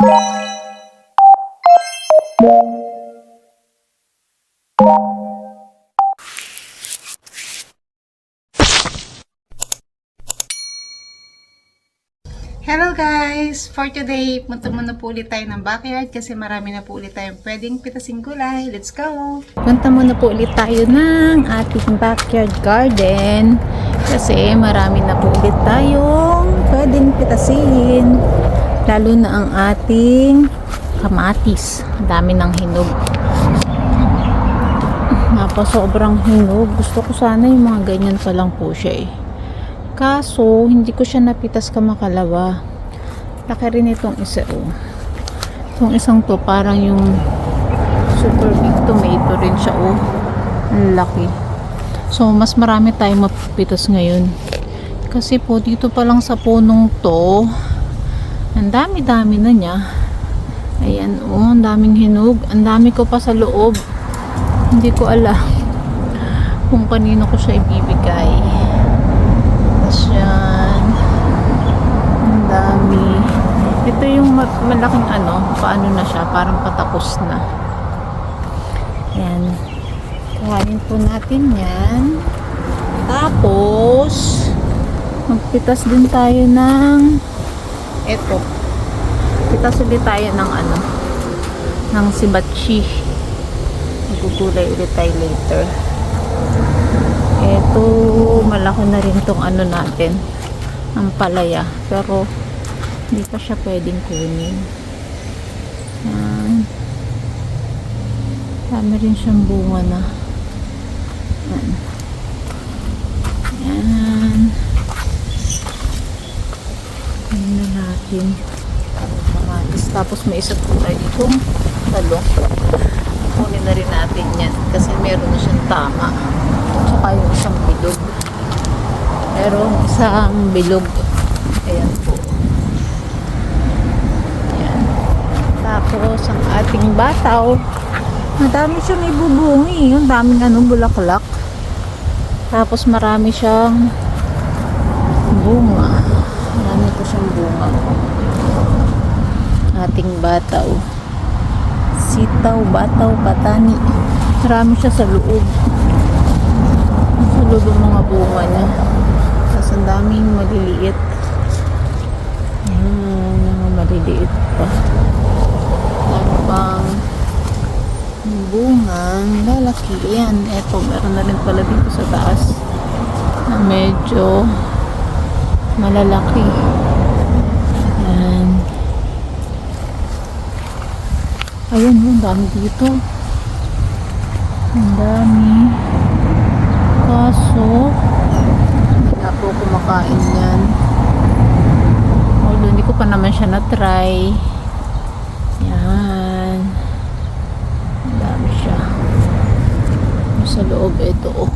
Hello guys! For today, punta muna po ulit tayo ng backyard kasi marami na po ulit tayong pwedeng pitasing gulay. Let's go! Punta muna po ulit tayo ng ating backyard garden kasi marami na po ulit tayong pwedeng pitasin. Lalo na ang ating kamatis. Ang dami ng hinog. Sobrang hinog. Gusto ko sana yung mga ganyan pa lang po siya eh. Kaso, hindi ko siya napitas kamakalawa. Laki rin itong isa, oh. Itong isang to, parang yung super big tomato rin siya, oh. Ang laki. So, mas marami tayong mapipitas ngayon. Kasi po, dito pa lang sa punong to, ang dami-dami na niya. Ayan, oh, ang daming hinog. Ang dami ko pa sa loob. Hindi ko alam kung kanino ko siya ibibigay. Yan. Ang dami. Ito yung malaking paano na siya, parang patapos na. Yan. Kuhanin po natin yan. Tapos, magpitas din tayo ng eto. Pitas ulit tayo ng ng sibatchi. Magugulay ulit tayo later. Ito, malaki na rin tong natin, ang palaya, pero hindi pa siya pwedeng kunin. Yan. Dami rin siyang bunga na. Yan. Yan. Yan na natin. Tapos may isa po tayo ditong talong. Kunin na rin natin yan kasi meron na siyang tama. Tsaka yung isang bilog. Merong isang bilog. Ayan po. Ayan. Tapos ang ating bataw, madami siyang ibubungi. Yung daming bulaklak. Tapos marami siyang bunga. Marami po siyang bunga. Ating bataw. Sitaw, bataw, patani. Marami siya sa loob. Sa loob ang mga bunga niya. Tapos ang daming maliliit. Yan, mga maliliit pa. Dami pang bungang lalaki. Yan, eto, meron na rin pala dito sa taas na medyo malalaki. Yan. Ayun, ang dami dito. Ang dami. Kaso, hindi na po kumakain yan. Although, hindi ko pa naman siya na-try. Yan. Ang dami siya. Sa loob, ito, oh.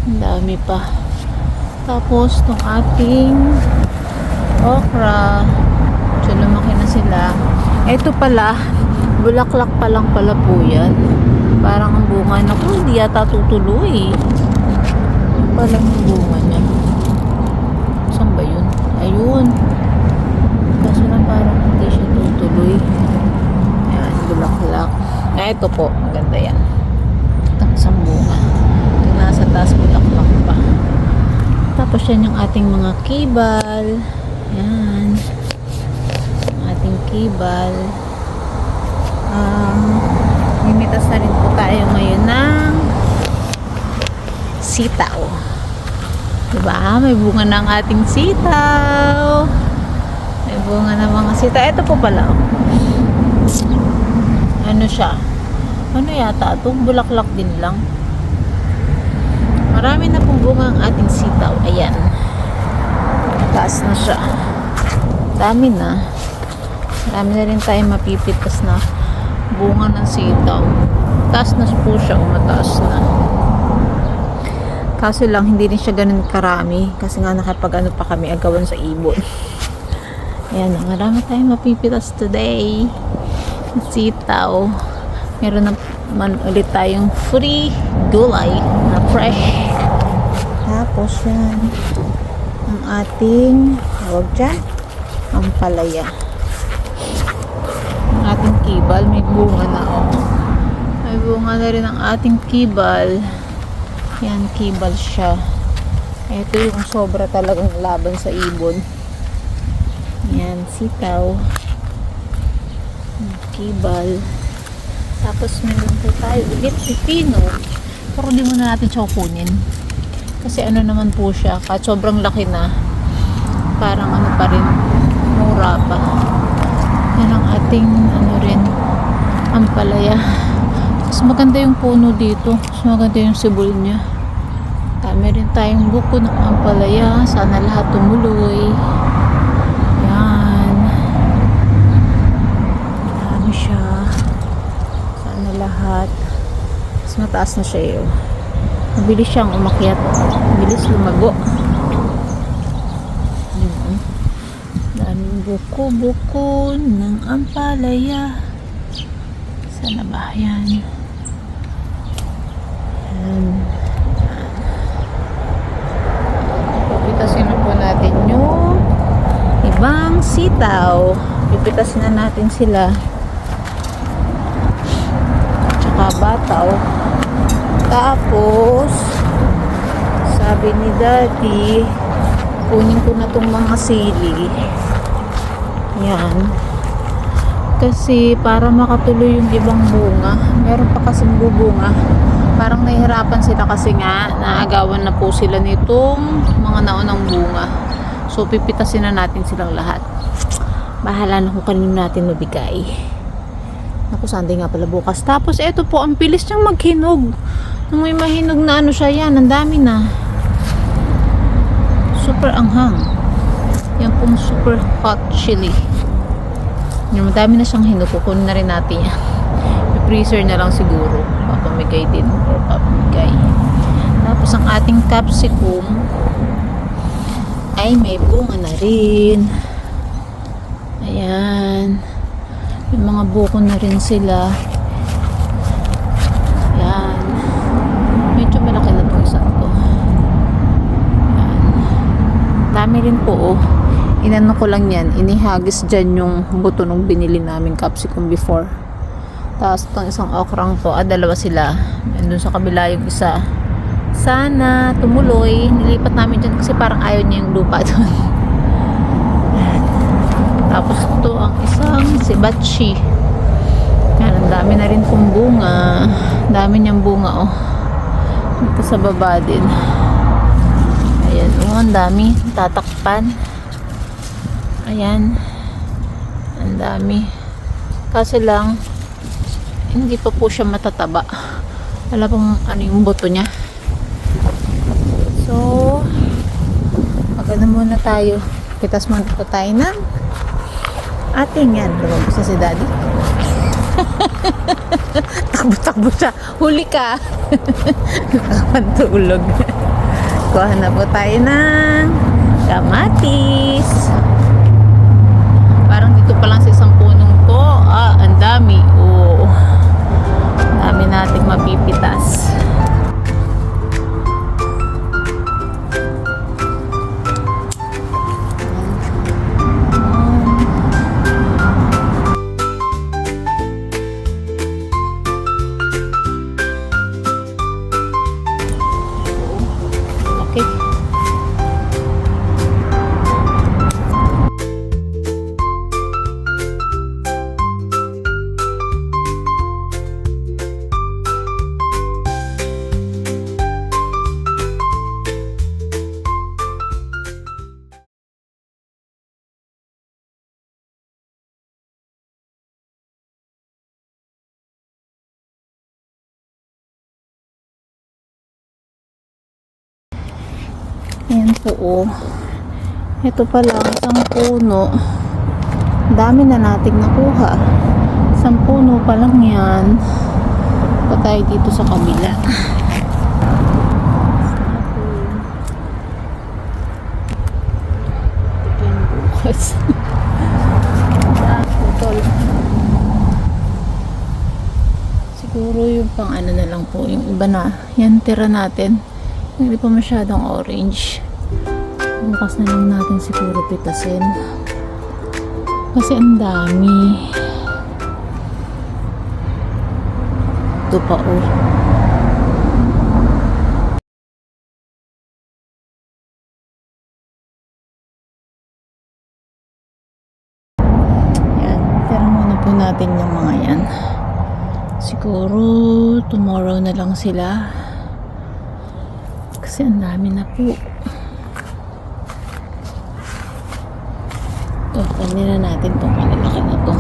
Ang dami pa. Tapos, itong ating okra. So, lumaki na sila. Ito pala, bulaklak pa lang pala po yan. Parang ang bunga na po, hindi yata tutuloy. Yung pala yung bunga niya. Saan ba yun? Ayun. Kaso na parang hindi siya tutuloy. Ayan, bulaklak. Ito po, maganda yan. Itong isang bunga. Ito nasa taas, bulaklak pa. Tapos yan yung ating mga kibal. Ayan. Ating kibal. Mimitas na rin po tayo ngayon ng sitaw. Diba? May bunga ng ating sitaw. May bunga ng mga sitaw. Ito po pala. Ano siya? Ano yata ito? Bulaklak din lang. Marami na pong bunga ang ating sitaw. Ayan. Taas na siya. Dami na. Marami na rin tayo mapipitas na bunga ng sitaw. Taas na po siya, mataas na. Kaso lang, hindi rin siya ganun karami. Kasi nga nakapag pa kami agawan sa ibon. Ayan, marami tayong mapipitas today. Sitaw. Meron naman ulit tayong free gulay na fresh. Tapos yan, ang ating, tawag dyan, ang palaya. kibal. May bunga na, oh. May bunga na rin ang ating kibal. Yan, kibal siya. Ito yung sobra talagang laban sa ibon. Yan, sitaw. Kibal. Tapos meron po tayo ulit pipino. Pero di muna natin siya kukunin. Kasi ano naman po siya, kahit sobrang laki na, parang ano pa rin, mura pa. Yan ang ating ano rin, ampalaya. Mas maganda yung puno dito. Mas maganda yung sibol niya. Meron tayong buko ng ampalaya. Sana lahat tumuloy. Yan. Marami siya. Sana lahat. Mas mataas na siya yun. Mabilis siyang umakyat. Mabilis lumago. Yan. Daming buko-buko ng ampalaya. Sana ba? Yan. Yan. Pipitasin na po natin yung ibang sitaw. Pipitasin na natin sila. Tsaka bataw. Tapos, sabi ni Daddy, kunin ko na tong mga sili. Yan. Kasi para makatuloy yung ibang bunga. Meron pa kasing bubunga. Parang nahihirapan sila kasi nga naagawan na po sila nitong mga naunang bunga. So pipitasin na natin silang lahat. Bahala na kung kanino natin mabigay. Naku, Sunday nga pala bukas. Tapos eto po, ang bilis niyang maghinog. Nung may mahinog na ano siya, yan, ang dami na. Super anghang. Yan pong super hot chili. Yan, madami na siyang hinog. Kukunin na rin natin yan. Freezer na lang siguro. Papamigay din or papamigay. Tapos ang ating capsicum ay may bunga na rin. Ayan. May mga buko na rin sila. Ayan. Medyo malaki na itong isa to. Ayan. Dami rin po, oh. Inano ko lang yan. Inihagis dyan yung buto nung binili namin capsicum before. Tapos itong isang okrang to, dalawa sila. Doon sa kabila yung isa. Sana tumuloy. Nilipat namin dyan kasi parang ayaw niya yung lupa doon. Tapos ito ang isang sibachi. Yan, ang dami na rin pong bunga. Dami niyang bunga, oh. Ito sa baba din. Ayan, oh, ang dami. Tatakpan. Ayan. Ang dami. Kasi lang, hindi pa po siya matataba. Wala pong ano yung buto niya. So, maganda muna tayo. Pitas muna po tayo ng ating yan. Lumabas na si Daddy. Takbo-takbo siya. Huli ka. Nakapantulog. Kuha na po tayo ng kamatis. Parang dito pa lang sa isang punong to. Ang dami. Oo. Dami nating mapipitas. Okay. Ayan po, oh. Ito pa lang, isang puno. Dami na nating nakuha. Isang puno pa lang yan. Pa tayo dito sa kabila. Ito bukas. Putol. Siguro yung pang ano na lang po, yung iba na. Yan, tira natin. Hindi pa masyadong orange. Bukas na lang natin siguro pitasin. Kasi ang dami. dito pa oh. Yan, tira muna po natin yung mga yan. Siguro tomorrow na lang sila. Kasi ang dami na po. Ito, kanina natin itong malalaki na to.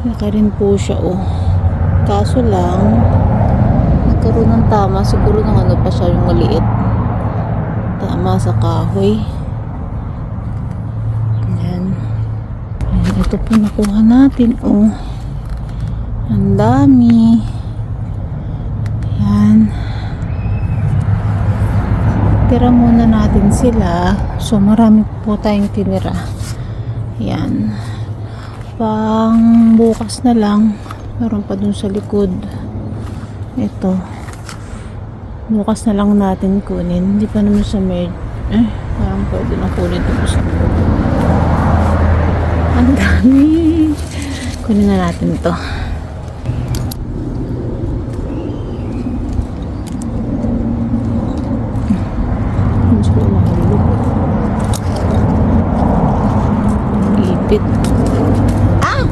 Laki rin po siya oh. Kaso lang nagkaroon ng tama siguro ng ano pa siya yung maliit. Tama sa kahoy. Ayan. Ayan, ito po nakuha natin oh. Ang dami. Ayan. Tira muna natin sila. So marami po tayong tinira. Ayan. Pang bukas na lang. Meron pa dun sa likod. Ito. Bukas na lang natin kunin. Hindi pa naman sa parang pwede na kunin ito sa likod. Ang dami. Kunin na natin ito. Mas ko mahulog. Ipit.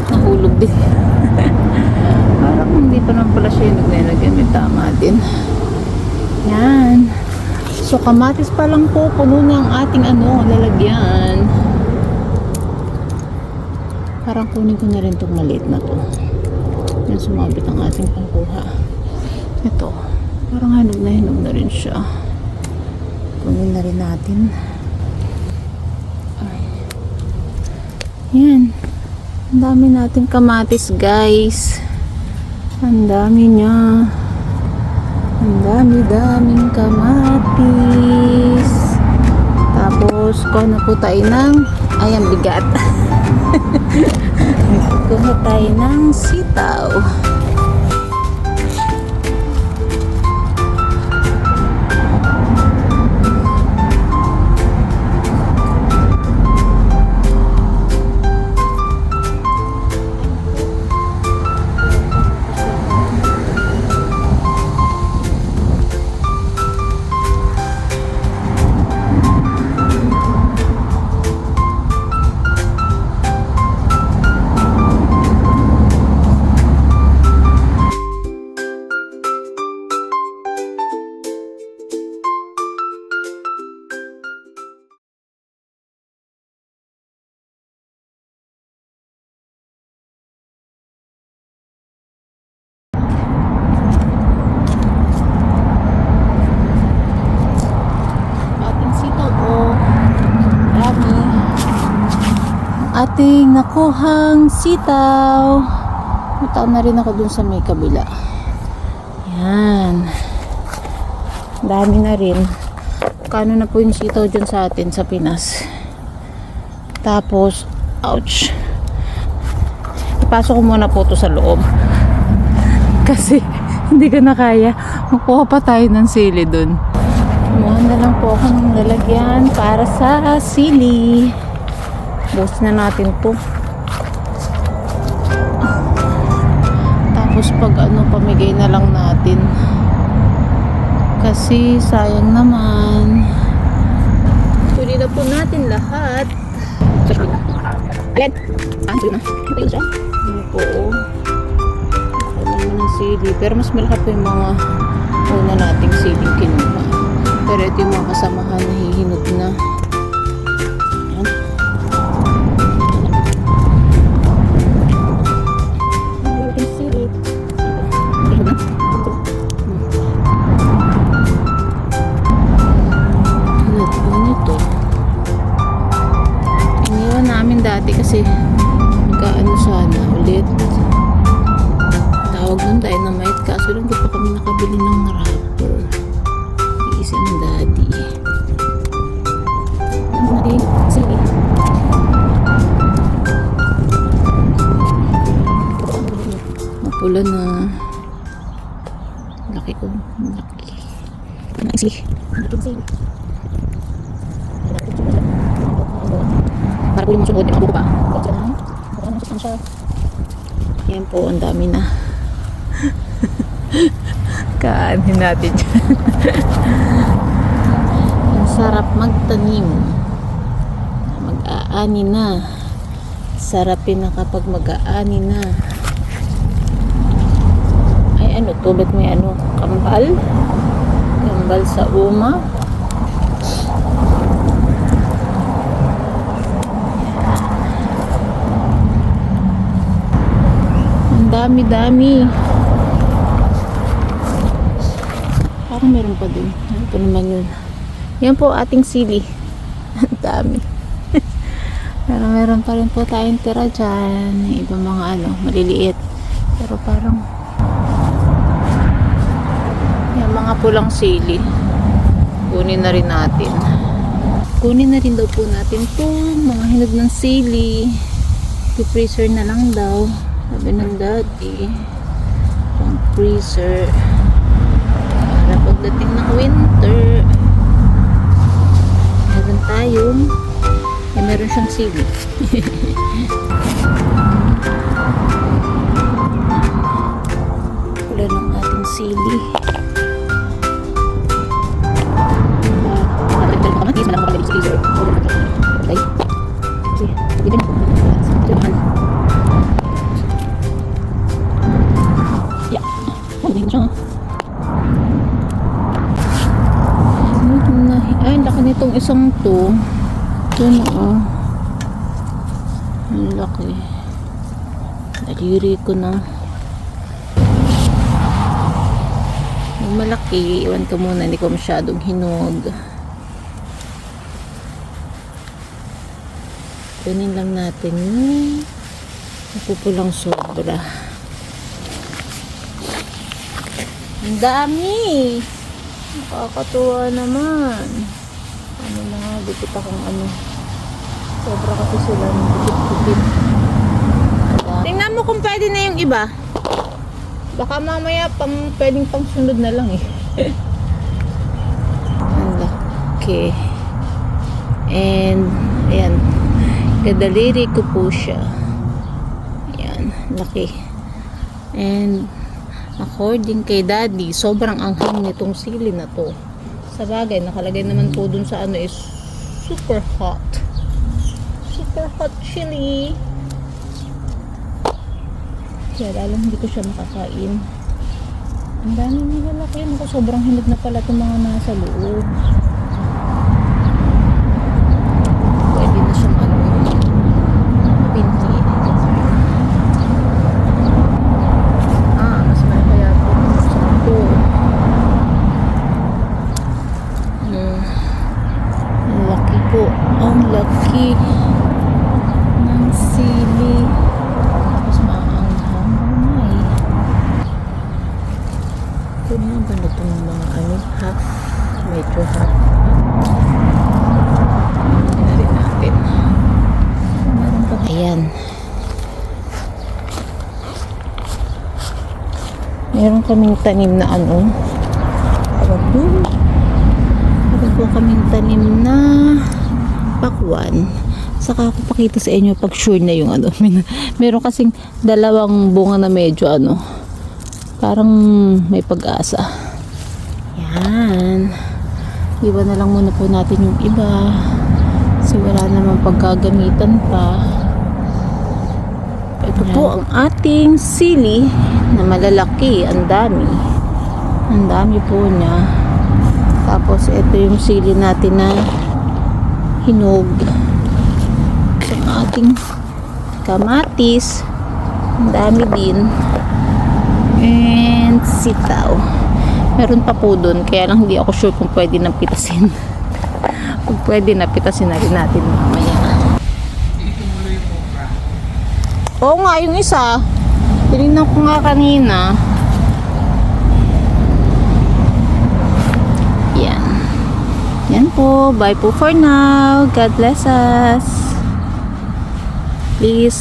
Nahulog din. Parang hindi pa naman pala siya yung naglalagyan. May tama din. Yan. So, kamatis pa lang po. Puno na ang ating lalagyan. Parang kunin ko na rin itong maliit na to. Yan, sumabit ang ating pangkuha. Ito. Parang hinog na rin siya. Kunin na rin natin. Yan. Ang dami natin kamatis guys. Ang dami niya. Ang daming kamatis. Tapos kuha na po tayo ng ang bigat. Kuha tayo ng sitaw. Ating nakuhang sitaw. Mataw na rin ako dun sa may kabila. Yan. Dami na rin. Kano na po yung sitaw dyan sa atin sa Pinas. Tapos, ouch. Ipasok ko muna po to sa loob. Kasi, hindi ko na kaya. Makuha pa tayo ng sili dun. Kumuha na lang po ako ng lalagyan para sa sili. Bukas na natin to. Tapos pag pamigay na lang natin. Kasi sayang naman. Kunin na po natin lahat. Ayan. Ito na. Ito yun siya. Ano po. Ito naman ng sili. Pero mas malaki po yung mga una nating siling kinuha. Pero ito yung mga kasamahan na hihinog na. Dati kasi magkaano sana ulit tawag ng dynamite kaso lang di pa kami nakabili ng wrapper. Iisa ng daddy sige mapula na Laki ko. Laki. Ano ang sili? Para po yung masunod. May mga buko pa. Yan po. Ang dami na. Kaanin natin dyan. Ang sarap magtanim. Mag-aani na. Sarapin na kapag mag-aani na. Ay ano to? Ba't may ano? Kambal? Kambal sa uma. Ang dami-dami. Parang meron pa dun. Ito naman yun. Yan po ating sili. Ang dami. Pero meron pa rin po tayong tira dyan. Ibang mga ano, maliliit. Pero parang yung mga pulang sili. Kunin na rin natin. Kunin na rin daw po natin po mga hinog ng sili. I-freezer na lang daw. Sabi ng daddy. Pang freezer. Para pagdating ng winter, meron tayong meron siyang sili. Wala ng ating sili. Kamatis, malang kapag sa freezer. Okay. Okay. Dito na. Tumahan. Yeah. Hindi mo siya. Ay, laki nitong isang to. Ito na ang laki. Daliri ko na. Yung malaki, iwan ko muna, hindi ko masyadong hinog. Kunin lang natin yung napupulang sobra. Ang dami! Nakakatuwa naman. Ano na nga, dikit akong ano. Sobra kasi sila ng dikit-dikit. Tingnan mo kung pwede na yung iba. Baka mamaya pwedeng pang sunod na lang eh. Ang laki. And, ayan. Kadaliri ko po siya. Ayan, laki. And, according kay daddy, sobrang anghang nitong sili na to. Sa bagay, nakalagay naman po dun sa ano is super hot. Super hot chili. Kaya alam, hindi ko siya makakain. Ang dami mga lalaki. Ako, sobrang hinog na pala itong mga nasa loob. Pwede na siyang ano, pinti. Mas malaki yata itong sakto. Ang laki po. Ang laki ng sili. Tapos maanghang na eh. Ito na ba na itong mga ano, half? Medyo half. Tingnan natin. Meron pa. Ayan. Meron kaming tanim na ano. Tawag doon. Meron po kaming tanim na pakwan. Saka ako pakita sa inyo pag sure na yung ano. Meron kasing dalawang bunga na medyo ano. Parang may pag-asa. Yan. Iba na lang muna po natin yung iba. Kasi wala namang pagkagamitan pa. Ito po ang ating sili na malalaki. Ang dami. Ang dami po niya. Tapos ito yung sili natin na hinog. Ang ating kamatis. Ang dami din. And sitaw. Meron pa po dun. Kaya lang hindi ako sure kung pwede nang pitasin. Kung pwede na pitasin na rin natin mamaya. Oo nga, yung isa. Tinignan ko nga kanina. Yan. Yan po. Bye po for now. God bless us. Please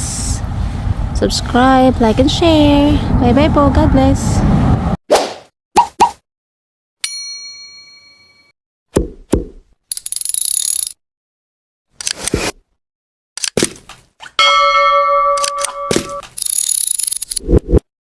subscribe, like, and share. Bye bye po. God bless.